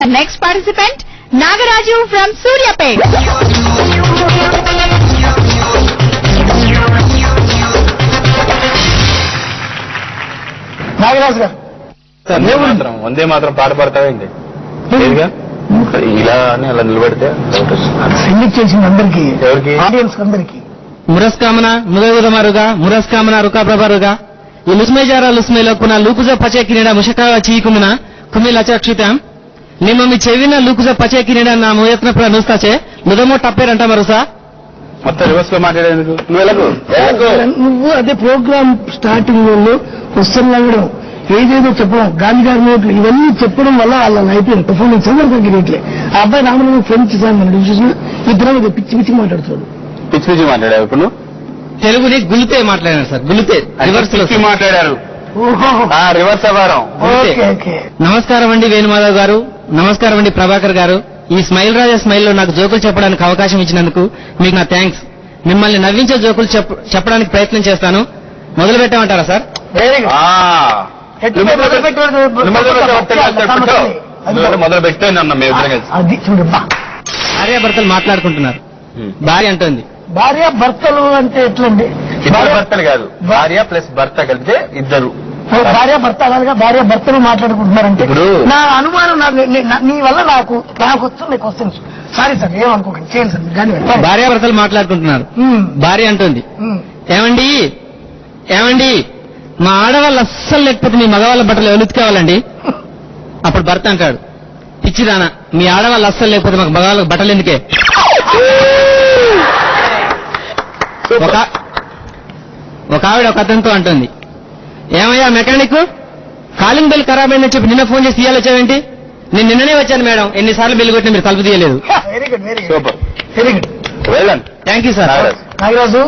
Next participant, Nagaraju from Suryapet. Nagaraju గారు వందే మాత్రం పాట పాడతావేంటి ఇలా అని అలా నిలబెడితే సింగిల్ చేసిన అందరికి ఎవరికి? ఆడియన్స్ అందరికి మురస్కామన ముగగుదమరుగా మురస్కామన రుకాప్రభరుగా ఈ లుస్మేజారా లుస్మేలో కున లూకుజ పచేకినిడ ముషకావ చీకుమున కుమిల చక్షితాం ನಿಮ್ಮ మీ చెవిన లూకుజ పచేకినిడ నా ముయత్న ప్రనుస్తాచే ముదమో టప్పేరంట మరుసా మొత్తం రివర్స్ లో మాట్లాడేందుకు నువ్వు అదే ప్రోగ్రామ్ స్టార్టింగ్ లో వస్తున్నాడు ఏదేదో చెప్పడం గాంధీ గారి నోట్లు ఇవన్నీ చెప్పడం వల్ల వాళ్ళ అయిపోయింది పర్ఫార్మెన్స్ ఎవరు తగ్గినట్లే ఆ అబ్బాయి నామూలంగా ఫ్రెంచ్ సాంగ్ చూసిన ఇద్దరు పిచ్చి పిచ్చి మాట్లాడుతాడు. పిచ్చి పిచ్చి మాట్లాడావు ఇప్పుడు నువ్వు? తెలుగుని గులితే మాట్లాడారు సార్ గులితే రివర్స్ లో పిచ్చి మాట్లాడారు రివర్స్ అవ్వడం. నమస్కారం అండి వేణుమాధవ్ గారు, నమస్కారం అండి ప్రభాకర్ గారు. ఈ స్మైల్ రాజా స్మైల్ లో నాకు జోకులు చెప్పడానికి అవకాశం ఇచ్చినందుకు మీకు నా థ్యాంక్స్. మిమ్మల్ని నవ్వించే జోకులు చెప్పడానికి ప్రయత్నం చేస్తాను. మొదలు పెట్టామంటారా సార్? వెరీ గుడ్ మొదలు పెట్టాను మేము అది చూడమ్మా భార్యాభర్తలు మాట్లాడుకుంటున్నారు. భార్య అంటోంది భార్య భర్తలు అంటే ఎట్లండి? ఇద్దరు భర్తలు కాదు, భార్య ప్లస్ భర్త కలిపితే ఇద్దరు. భార్య భర్త అలాగా భార్య భర్తలు మాట్లాడుకుంటున్నారంటే ఇప్పుడు నా అనుమానం నీ వల్ల నాకు వస్తుంది క్వశ్చన్స్. సారీ సార్ ఏమనుకోకండి చేయండి సార్ కానీ భార్యాభర్తలు మాట్లాడుకుంటున్నారు. భార్య అంటోంది ఏమండి ఏమండి మా ఆడవాళ్ళు అస్సలు లేకపోతే మీ మగవాళ్ళ బట్టలు ఎవరు ఉతికేవాళ్ళండి? అప్పుడు భర్త అంటాడు పిచ్చిదానా మీ ఆడవాళ్ళు అస్సలు లేకపోతే మాకు మగవాళ్ళకి బట్టలు ఎందుకే? ఒక ఆవిడ ఒక అతనితో అంటుంది ఏమయ్యా మెకానిక్ కాలింగ్ బెల్ ఖరాబ్ అయిందని చెప్పి నిన్న ఫోన్ చేసి తీయాలి వచ్చావేంటి? నేను నిన్ననే వచ్చాను మేడం, ఎన్నిసార్లు బిల్లు కొట్టినా మీరు తలుపు తీయలేదు. Very good very good super very good వెళ్ళండి. Thank you sir. నాగరాజు